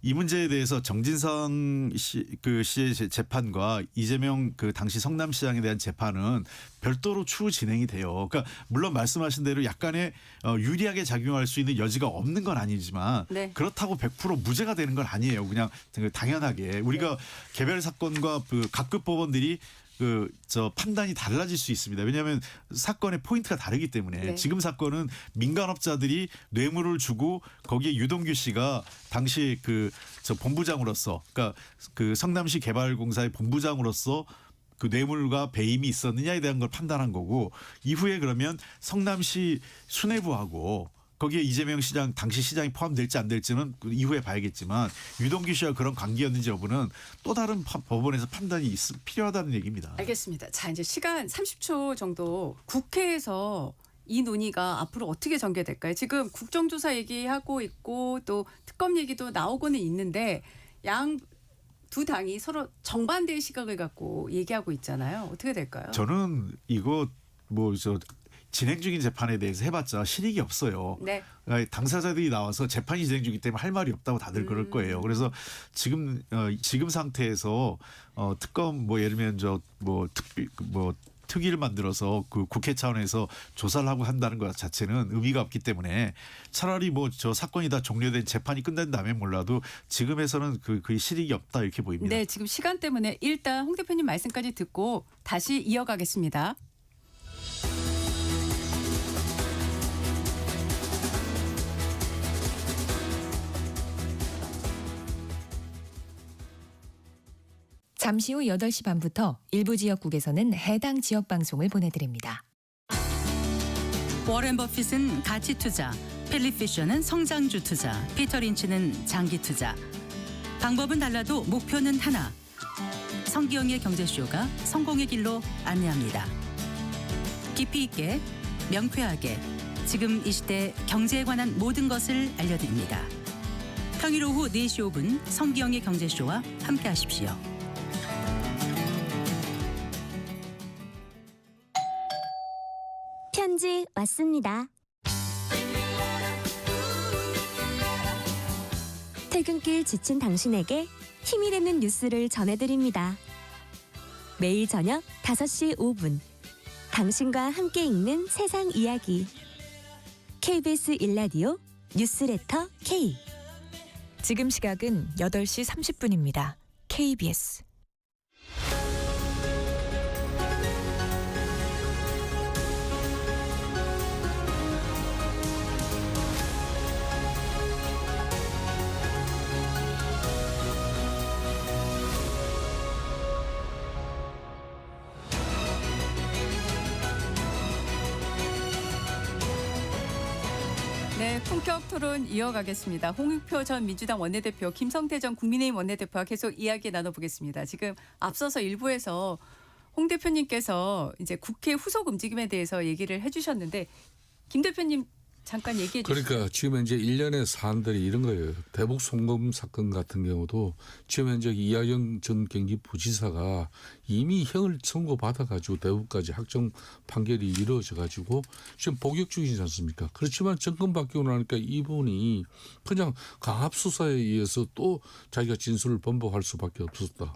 이 문제에 대해서 정진성 씨의 재판과 이재명 그 당시 성남시장에 대한 재판은 별도로 추후 진행이 돼요. 그러니까 물론 말씀하신 대로 약간의 유리하게 작용할 수 있는 여지가 없는 건 아니지만 네. 그렇다고 100% 무죄가 되는 건 아니에요. 그냥 당연하게 우리가 개별 사건과 그 각급 법원들이 판단이 달라질 수 있습니다. 왜냐하면 사건의 포인트가 다르기 때문에. 네. 지금 사건은 민간업자들이 뇌물을 주고 거기에 유동규 씨가 당시 본부장으로서, 그러니까 그 성남시 개발공사의 본부장으로서 그 뇌물과 배임이 있었느냐에 대한 걸 판단한 거고, 이후에 그러면 성남시 수뇌부하고 거기에 이재명 시장 당시 시장이 포함될지 안 될지는 그 이후에 봐야겠지만 유동규 씨와 그런 관계였는지 여부는 또 다른 법원에서 판단이 필요하다는 얘기입니다. 알겠습니다. 자, 이제 시간 30초 정도 국회에서 이 논의가 앞으로 어떻게 전개될까요? 지금 국정조사 얘기하고 있고 또 특검 얘기도 나오고는 있는데 양 두 당이 서로 정반대의 시각을 갖고 얘기하고 있잖아요. 어떻게 될까요? 저는 이거 진행 중인 재판에 대해서 해봤자 실익이 없어요. 네. 당사자들이 나와서 재판이 진행 중이기 때문에 할 말이 없다고 다들 그럴 거예요. 그래서 지금 상태에서 특검 예를 들면 특위를 만들어서 그 국회 차원에서 조사를 하고 한다는 것 자체는 의미가 없기 때문에 차라리 사건이 다 종료된 재판이 끝난다면 몰라도 지금에서는 그 실익이 없다 이렇게 보입니다. 네, 지금 시간 때문에 일단 홍 대표님 말씀까지 듣고 다시 이어가겠습니다. 잠시 후 8시 반부터 일부 지역국에서는 해당 지역 방송을 보내드립니다. 워렌 버핏은 가치 투자, 필립 피셔는 성장주 투자, 피터 린치는 장기 투자. 방법은 달라도 목표는 하나. 성기영의 경제쇼가 성공의 길로 안내합니다. 깊이 있게, 명쾌하게, 지금 이 시대 경제에 관한 모든 것을 알려드립니다. 평일 오후 4시 5분 성기영의 경제쇼와 함께하십시오. 편지 왔습니다. 퇴근길 지친 당신에게 힘이 되는 뉴스를 전해드립니다. 매일 저녁 5시 5분 당신과 함께 읽는 세상 이야기 KBS 1라디오 뉴스레터 K. 지금 시각은 8시 30분입니다. KBS 네, 품격 토론 이어가겠습니다. 홍익표 전 민주당 원내대표, 김성태 전 국민의힘 원내대표와 계속 이야기 나눠보겠습니다. 지금 앞서서 일부에서 홍 대표님께서 이제 국회 후속 움직임에 대해서 얘기를 해주셨는데 김 대표님 잠깐 얘기해 주시죠. 그러니까 지금 현재 일련의 사안들이 이런 거예요. 대북 송금 사건 같은 경우도 지금 현재 이하영 전 경기부지사가 이미 형을 선고받아가지고 대법까지 확정 판결이 이루어져가지고 지금 복역 중이지 않습니까? 그렇지만 정권 바뀌고 나니까 이분이 그냥 강압수사에 의해서 또 자기가 진술을 번복할 수밖에 없었다.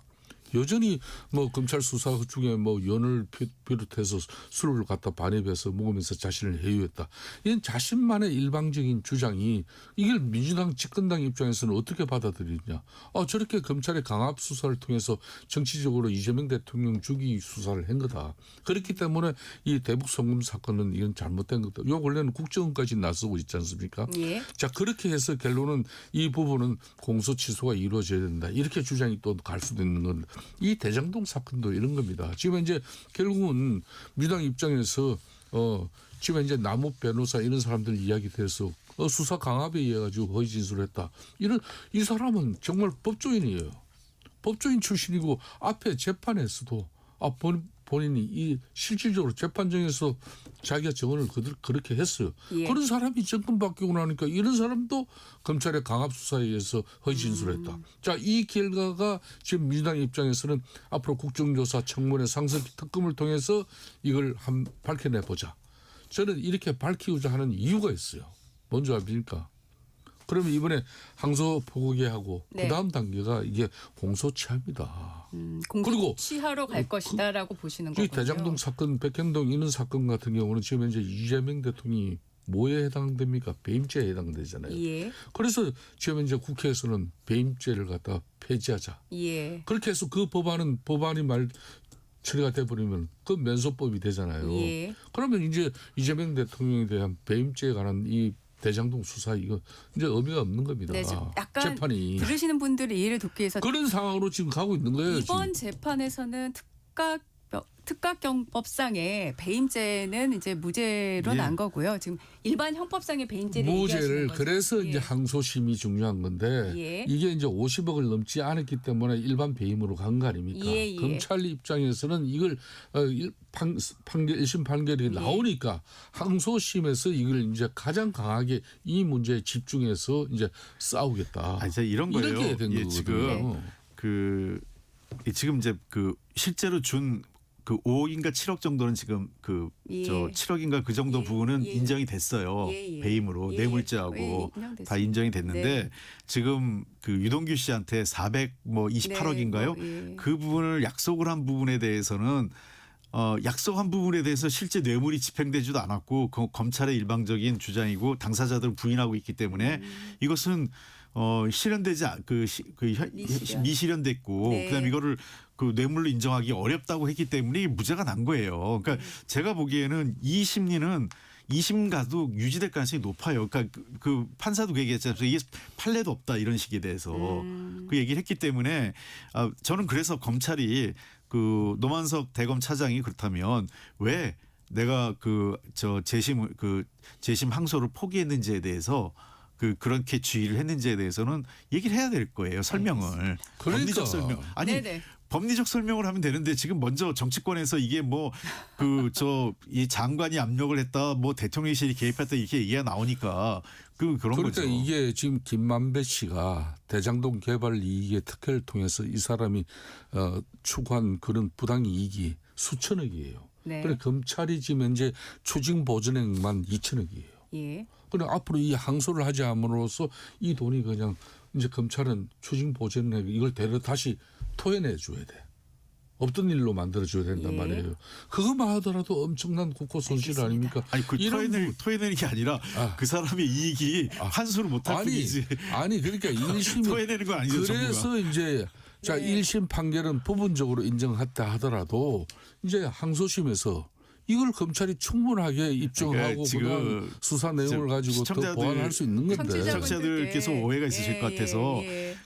여전히 뭐 검찰 수사 중에 뭐 연을 비롯해서 술을 갖다 반입해서 먹으면서 자신을 해유했다. 이건 자신만의 일방적인 주장이 이걸 민주당 집권당 입장에서는 어떻게 받아들이냐. 저렇게 검찰의 강압 수사를 통해서 정치적으로 이재명 대통령 주기 수사를 한 거다. 그렇기 때문에 이 대북 송금 사건은 이건 잘못된 거다. 요 원래는 국정원까지 나서고 있지 않습니까? 예. 자, 그렇게 해서 결론은 이 부분은 공소 취소가 이루어져야 된다. 이렇게 주장이 또 갈 수도 있는 건 이 대장동 사건도 이런 겁니다. 지금 이제 결국은 민주당 입장에서 지금 이제 남욱 변호사 이런 사람들 이야기 돼서 수사 강압에 의해 가지고 허위 진술했다. 이 사람은 정말 법조인이에요. 법조인 출신이고 앞에 재판에서도 본인이 이 실질적으로 재판정에서 자기가 증언을 그렇게 했어요. 예. 그런 사람이 정권 바뀌고 나니까 이런 사람도 검찰의 강압 수사에 의해서 허위 진술했다. 자, 이 결과가 지금 민주당 입장에서는 앞으로 국정조사 청문회 상습 특검을 통해서 이걸 밝혀내 보자. 저는 이렇게 밝히고자 하는 이유가 있어요. 뭔지 아십니까? 그러면 이번에 항소 보고하고 네. 그다음 단계가 이게 공소 취합니다. 공소 그리고 취하러 갈 것이다라고 보시는 이 거군요. 대장동 사건, 백현동 이런 사건 같은 경우는 지금 현재 이재명 대통령이 뭐에 해당됩니까? 배임죄에 해당되잖아요. 예. 그래서 지금 현재 국회에서는 배임죄를 갖다 폐지하자. 예. 그렇게 해서 그 법안이 처리가 돼버리면 그 면소법이 되잖아요. 예. 그러면 이제 이재명 대통령에 대한 배임죄에 관한 이 대장동 수사 이거 이제 의미가 없는 겁니다. 네, 지금 약간 재판이 들으시는 분들의 이해를 돕기 위해서 그런 상황으로 지금 가고 있는 거예요. 이번 지금. 재판에서는 특가경법상의 배임죄는 이제 무죄로 예. 난 거고요. 지금 일반 형법상의 배임죄를 무죄를 얘기하시는 거죠. 그래서 예. 이제 항소심이 중요한 건데 예. 이게 이제 50억을 넘지 않았기 때문에 일반 배임으로 간 거 아닙니까? 예, 예. 검찰 입장에서는 이걸 판결 1심 판결이 예. 나오니까 항소심에서 이걸 이제 가장 강하게 이 문제에 집중해서 이제 싸우겠다. 아니, 이제 이런 거예요. 이렇게 된 예, 거거든요. 지금 이제 실제로 준 그 5억인가 7억 정도는 지금 예. 7억인가 그 정도 예, 부분은 예. 인정이 됐어요. 예, 예. 배임으로 예, 뇌물죄하고 예, 인정됐습니다. 다 인정이 됐는데 네. 지금 그 유동규 씨한테 428억인가요? 네, 예. 그 부분을 약속을 한 부분에 대해서는 약속한 부분에 대해서 실제 뇌물이 집행되지도 않았고 검찰의 일방적인 주장이고 당사자들은 부인하고 있기 때문에 이것은 실현되지 미실현됐고 네. 그다음에 이거를 그 뇌물로 인정하기 어렵다고 했기 때문에 무죄가 난 거예요. 그러니까 제가 보기에는 이 심리는 2심 가도 유지될 가능성이 높아요. 그러니까 그 판사도 그 얘기했잖아요. 이게 판례도 없다 이런 식에 대해서 그 얘기를 했기 때문에 저는 그래서 검찰이 그 노만석 대검 차장이 그렇다면 왜 내가 재심 항소를 포기했는지에 대해서 그렇게 지휘를 했는지에 대해서는 얘기를 해야 될 거예요. 설명을. 그러니까. 법리적 설명. 아니 네네. 법리적 설명을 하면 되는데 지금 먼저 정치권에서 이게 이 장관이 압력을 했다, 뭐 대통령실이 개입했다 이렇게 얘기가 나오니까 그런 그러니까 거죠. 이게 지금 김만배 씨가 대장동 개발 이익의 특혜를 통해서 이 사람이 추구한 그런 부당 이익이 수천억이에요. 네. 그래 검찰이 지금 현재 추징 보전액만 2천억이에요. 예. 그래 앞으로 이 항소를 하지 함으로써 이 돈이 그냥 이제 검찰은 추징 보전액 이걸 다시 토해내 줘야 돼. 없던 일로 만들어줘야 된단 예. 말이에요. 그것만 하더라도 엄청난 국고 손실 알겠습니다. 아닙니까? 아니 그 토해내는 게 아니라 그 사람의 이익이 환수를 못할 뿐이지. 아니 그러니까 1심이 토해내는 건 아니죠. 그래서 정부가. 이제 자 네. 1심 판결은 부분적으로 인정했다 하더라도 이제 항소심에서 이걸 검찰이 충분하게 입증하고 그러니까 지금 그다음 수사 내용을 가지고 더 시청자들, 보완할 수 있는 건데 청취자들께서 오해가 있으실 것 같아서 예.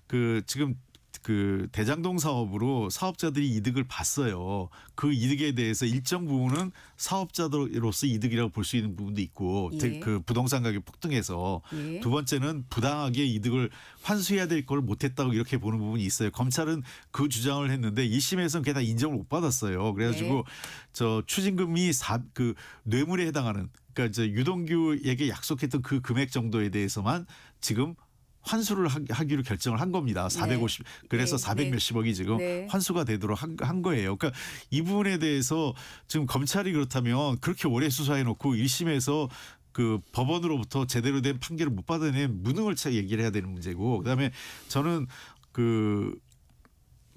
지금 그 대장동 사업으로 사업자들이 이득을 봤어요. 그 이득에 대해서 일정 부분은 사업자로서 이득이라고 볼 수 있는 부분도 있고 예. 그 부동산 가격 폭등해서 예. 두 번째는 부당하게 이득을 환수해야 될 걸 못했다고 이렇게 보는 부분이 있어요. 검찰은 그 주장을 했는데 1심에서는 그게 다 인정을 못 받았어요. 그래가지고 네. 저 추징금이 그 뇌물에 해당하는 그러니까 이제 유동규에게 약속했던 그 금액 정도에 대해서만 지금 환수를 하기로 결정을 한 겁니다. 450 그래서 네. 400 네. 몇십억이 지금 네. 환수가 되도록 한 거예요. 그러니까 이 부분에 대해서 지금 검찰이 그렇다면 그렇게 오래 수사해 놓고 1심에서 그 법원으로부터 제대로 된 판결을 못 받아낸 무능을 얘기를 해야 되는 문제고 그다음에 저는 그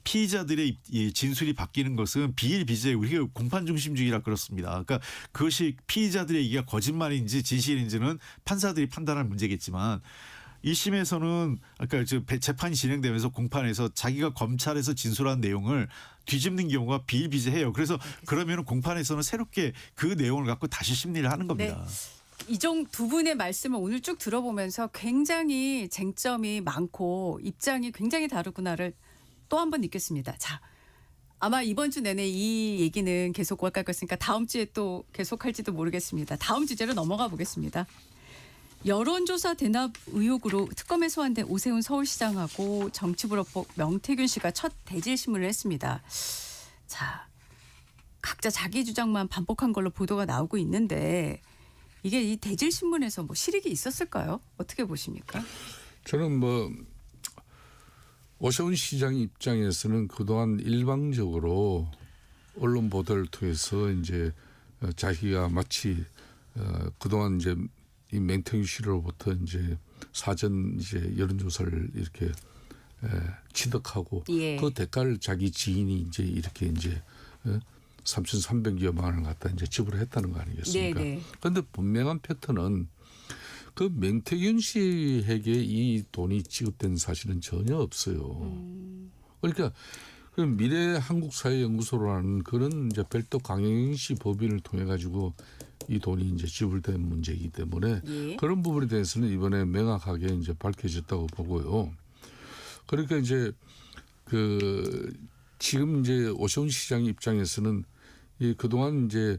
피의자들의 이 진술이 바뀌는 것은 비일비재 우리가 공판 중심주의라 그렇습니다. 그러니까 그것이 피의자들의 얘기가 거짓말인지 진실인지는 판사들이 판단할 문제겠지만 1심에서는 아까 재판이 진행되면서 공판에서 자기가 검찰에서 진술한 내용을 뒤집는 경우가 비일비재해요. 그래서 그러면 공판에서는 새롭게 그 내용을 갖고 다시 심리를 하는 겁니다. 이종 두 분의 말씀을 오늘 쭉 들어보면서 굉장히 쟁점이 많고 입장이 굉장히 다르구나를 또 한 번 느꼈습니다. 자, 아마 이번 주 내내 이 얘기는 계속 갈 것이니까 다음 주에 또 계속할지도 모르겠습니다. 다음 주제로 넘어가 보겠습니다. 여론조사 대납 의혹으로 특검에 소환된 오세훈 서울시장하고 정치부로법 명태균 씨가 첫 대질 신문을 했습니다. 자, 각자 자기 주장만 반복한 걸로 보도가 나오고 있는데 이게 이 대질 신문에서 뭐 실익이 있었을까요? 어떻게 보십니까? 저는 뭐 오세훈 시장 입장에서는 그동안 일방적으로 언론 보도를 통해서 이제 자기가 마치 그동안 이제 이 맹태규 씨로부터 이제 사전 이제 여론조사를 이렇게 취득하고 예. 그 대가를 자기 지인이 이제 이렇게 이제 3,300여만 원을 갖다 이제 지불했다는 거 아니겠습니까? 네네. 그런데 분명한 팩트는 그 맹태균 씨에게 이 돈이 지급된 사실은 전혀 없어요. 그러니까 그 미래 한국사회연구소라는 그런 이제 별도 강행시 법인을 통해 가지고 이 돈이 이제 지불된 문제이기 때문에 예. 그런 부분에 대해서는 이번에 명확하게 이제 밝혀졌다고 보고요. 그러니까 이제 그 지금 이제 오세훈 시장 입장에서는 이 그동안 이제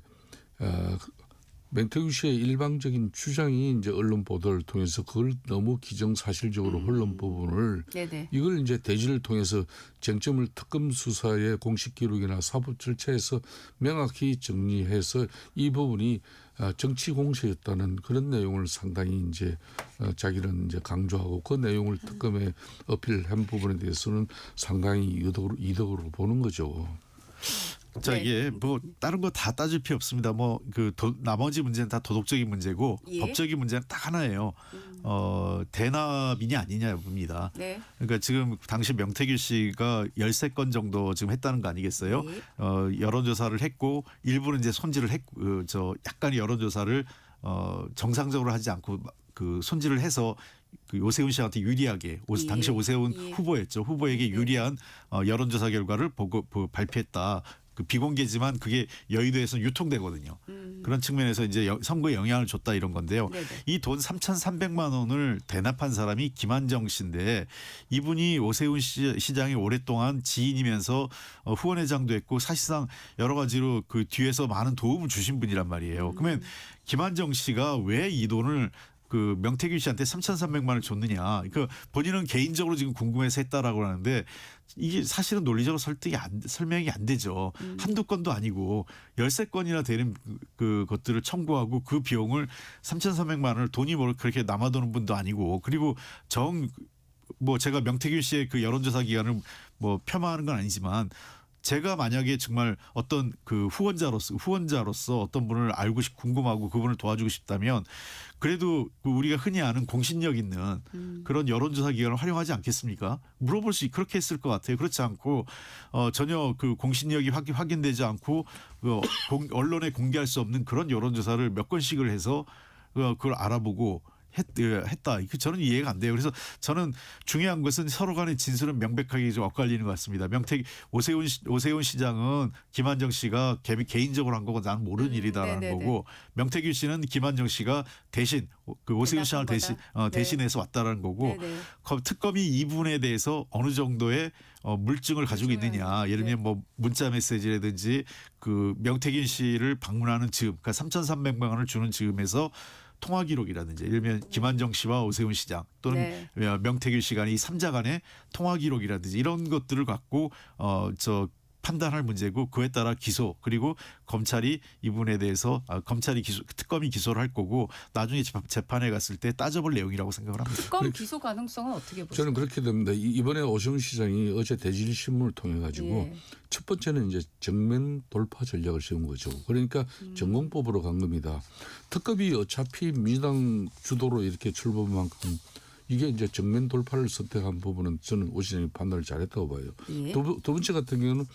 맹태규 씨의 일방적인 주장이 이제 언론 보도를 통해서 그걸 너무 기정사실적으로 흘른 부분을 네네. 이걸 이제 대지를 통해서 쟁점을 특검 수사의 공식 기록이나 사법 절차에서 명확히 정리해서 이 부분이 정치 공세였다는 그런 내용을 상당히 이제 자기는 이제 강조하고 그 내용을 특검에 어필한 부분에 대해서는 상당히 이득으로 보는 거죠. 자, 네. 이게 뭐 다른 거 다 따질 필요 없습니다. 뭐 그 나머지 문제는 다 도덕적인 문제고 예. 법적인 문제는 딱 하나예요. 대납이냐 아니냐 여부입니다. 네. 그러니까 지금 당시 명태규 씨가 13건 정도 지금 했다는 거 아니겠어요? 네. 여론조사를 했고 일부는 이제 손질을 했고 약간의 여론조사를 정상적으로 하지 않고 그 손질을 해서 그 오세훈 씨한테 유리하게 예. 당시 오세훈 예. 후보였죠. 후보에게 유리한 여론조사 결과를 발표했다. 그 비공개지만 그게 여의도에서 유통되거든요. 그런 측면에서 이제 선거에 영향을 줬다 이런 건데요. 네네. 이 돈 3,300만 원을 대납한 사람이 김한정 씨인데 이분이 오세훈 시장이 오랫동안 지인이면서 후원회장도 했고 사실상 여러 가지로 그 뒤에서 많은 도움을 주신 분이란 말이에요. 그러면 김한정 씨가 왜 이 돈을 그 명태균 씨한테 3,300만 원을 줬느냐. 그 본인은 개인적으로 지금 궁금해서 했다라고 하는데 이게 사실은 논리적으로 설명이 안 되죠. 한두 건도 아니고 13건이나 되는 그 것들을 청구하고 그 비용을 3,300만 원을 돈이 뭐 그렇게 남아도는 분도 아니고 그리고 뭐 제가 명태균 씨의 그 여론조사 기간을 뭐 폄하하는 건 아니지만 제가 만약에 정말 어떤 그 후원자로서 어떤 분을 궁금하고 그분을 도와주고 싶다면 그래도 우리가 흔히 아는 공신력 있는 그런 여론조사 기관을 활용하지 않겠습니까? 물어볼 수 그렇게 했을 것 같아요. 그렇지 않고 전혀 그 공신력이 확인되지 않고 언론에 공개할 수 없는 그런 여론조사를 몇 건씩을 해서 그걸 알아보고 했다. 저는 이해가 안 돼요. 그래서 저는 중요한 것은 서로 간의 진술은 명백하게 좀 엇갈리는 것 같습니다. 오세훈 시장은 김한정 씨가 개인적으로 한 거고 나는 모르는 일이다라는 네네네. 거고, 명태균 씨는 김한정 씨가 대신 그 오세훈 시장을 대신해서 왔다라는 거고, 네네. 특검이 이 부분에 대해서 어느 정도의 물증을 가지고 있느냐. 예를 들면 뭐 문자 메시지라든지 그 명태균 씨를 방문하는 즈음, 그러니까 3,300만 원을 주는 즈음에서 통화 기록이라든지, 예를 들면 김한정 씨와 오세훈 시장 또는 명태균 씨 간의 이 3자 간의 통화 기록이라든지 이런 것들을 갖고 판단할 문제고, 그에 따라 기소, 그리고 검찰이 이 부분에 대해서 특검이 기소를 할 거고, 나중에 재판에 갔을 때 따져볼 내용이라고 생각을 합니다. 특검 기소 가능성은 어떻게 보세요? 저는 그렇게 됩니다. 이번에 오세훈 시장이 어제 대질신문을 통해 가지고 첫 번째는 이제 정면 돌파 전략을 세운 거죠. 그러니까 전공법으로 간 겁니다. 특검이 어차피 민주당 주도로 이렇게 출범한 만큼 이게 이제 정면 돌파를 선택한 부분은 저는 오 시장이 판단을 잘했다고 봐요. 예. 두 번째 같은 경우는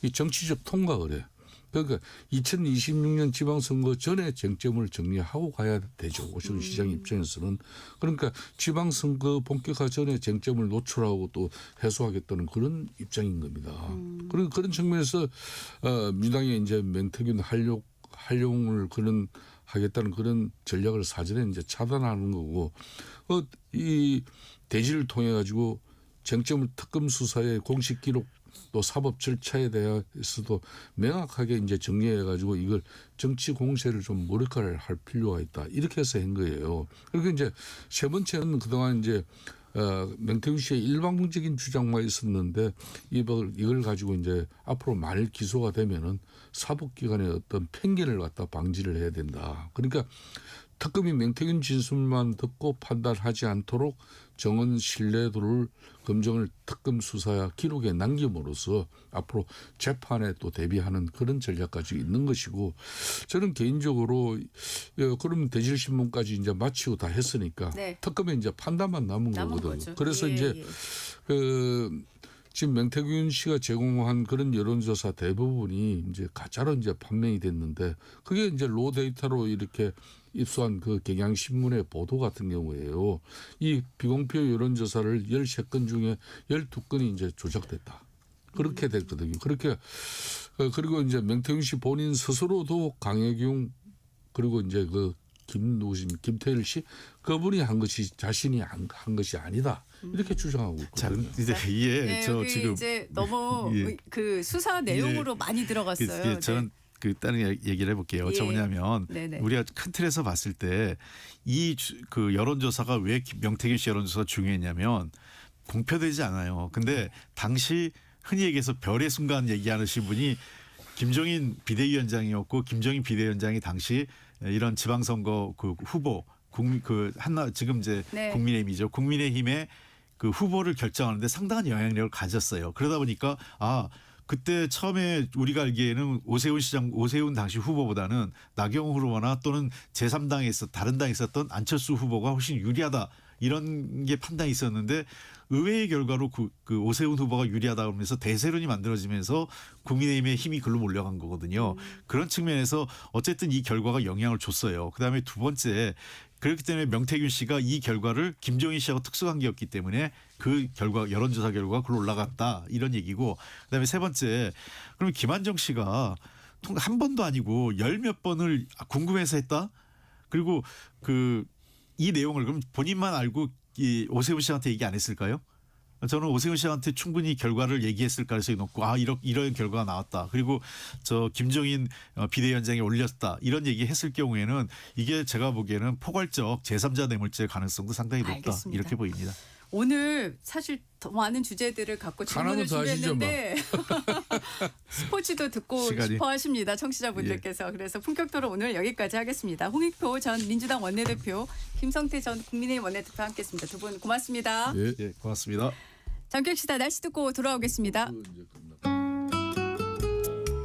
이 정치적 통과 의뢰. 그러니까 2026년 지방선거 전에 쟁점을 정리하고 가야 되죠. 오세훈 시장 입장에서는. 그러니까 지방선거 본격화 전에 쟁점을 노출하고 또 해소하겠다는 그런 입장인 겁니다. 그런 측면에서 민주당이 이제 명태균 활용을 하겠다는 그런 전략을 사전에 이제 차단하는 거고, 이 대지를 통해 가지고 쟁점을 특검 수사의 공식 기록 또 사법 절차에 대해서도 명확하게 이제 정리해 가지고 이걸 정치 공세를 좀 무력화를 할 필요가 있다. 이렇게 해서 한 거예요. 그리고 이제 세 번째는 그동안 이제 명태균 씨의 일방적인 주장만 있었는데 이걸 가지고 이제 앞으로 만일 기소가 되면은 사법기관의 어떤 편견을 갖다 방지를 해야 된다. 그러니까 특검이 명태균 진술만 듣고 판단하지 않도록 정원 신뢰도를 검증을 특검 수사 기록에 남김으로써 앞으로 재판에 또 대비하는 그런 전략까지 있는 것이고, 저는 개인적으로 그러면 대질신문까지 이제 마치고 다 했으니까 특검에 이제 판단만 남은 거거든요. 거죠. 그래서 이제 지금 명태균 씨가 제공한 그런 여론조사 대부분이 이제 가짜로 이제 판명이 됐는데, 그게 이제 로 데이터로 이렇게 입수한 그 경향신문의 보도 같은 경우에요. 이 비공표 여론조사를 13건 중에 12건이 이제 조작됐다. 그렇게 됐거든요. 그렇게 그리고 이제 명태균 씨 본인 스스로도 강혜경 그리고 이제 그 김태일 씨 그분이 한 것이 자신이 한 것이 아니다. 이렇게 주장하고 있거든요. 이제 이게 지금 이제 너무 그 수사 내용으로 많이 들어갔어요. 저는 다른 얘기를 해볼게요. 저 뭐냐면 우리가 큰 틀에서 봤을 때 이 그 여론조사가 왜 명태균 씨 여론조사가 중요했냐면 공표되지 않아요. 근데 당시 흔히 얘기해서 별의 순간 얘기하시는 분이 김종인 비대위원장이었고, 김종인 비대위원장이 당시 이런 지방선거 그 후보 지금 이제 국민의힘이죠. 국민의힘의 그 후보를 결정하는데 상당한 영향력을 가졌어요. 그러다 보니까 그때 처음에 우리가 알기에는 오세훈 당시 후보보다는 나경원 후보나 또는 제3당에 다른 당에 있었던 안철수 후보가 훨씬 유리하다, 이런 게 판단이 있었는데, 의외의 결과로 그 오세훈 후보가 유리하다 그러면서 대세론이 만들어지면서 국민의힘의 힘이 글로 몰려간 거거든요. 그런 측면에서 어쨌든 이 결과가 영향을 줬어요. 그다음에 두 번째, 그렇기 때문에 명태균 씨가 이 결과를 김종인 씨하고 특수관계였기 때문에 그 결과, 여론조사 결과가 글로 올라갔다, 이런 얘기고, 그다음에 세 번째, 그러면 김한정 씨가 한 번도 아니고 열 몇 번을 궁금해서 했다? 그리고 이 내용을 그럼 본인만 알고 이 오세훈 씨한테 얘기 안 했을까요? 저는 오세훈 씨한테 충분히 결과를 얘기했을 가능성이 높고, 이런 결과가 나왔다. 그리고 김종인 비대위원장이 올렸다, 이런 얘기 했을 경우에는 이게 제가 보기에는 포괄적 제3자 뇌물죄 가능성도 상당히 높다. 알겠습니다. 이렇게 보입니다. 오늘 사실 더 많은 주제들을 갖고 질문을 준비했는데 스포츠도 듣고 싶어 하십니다. 청취자분들께서. 그래서 품격토론 오늘 여기까지 하겠습니다. 홍익표 전 민주당 원내대표, 김성태 전 국민의힘 원내대표 함께했습니다. 두 분 고맙습니다. 예, 고맙습니다. 정격시다 날씨 듣고 돌아오겠습니다. 이제 끝나.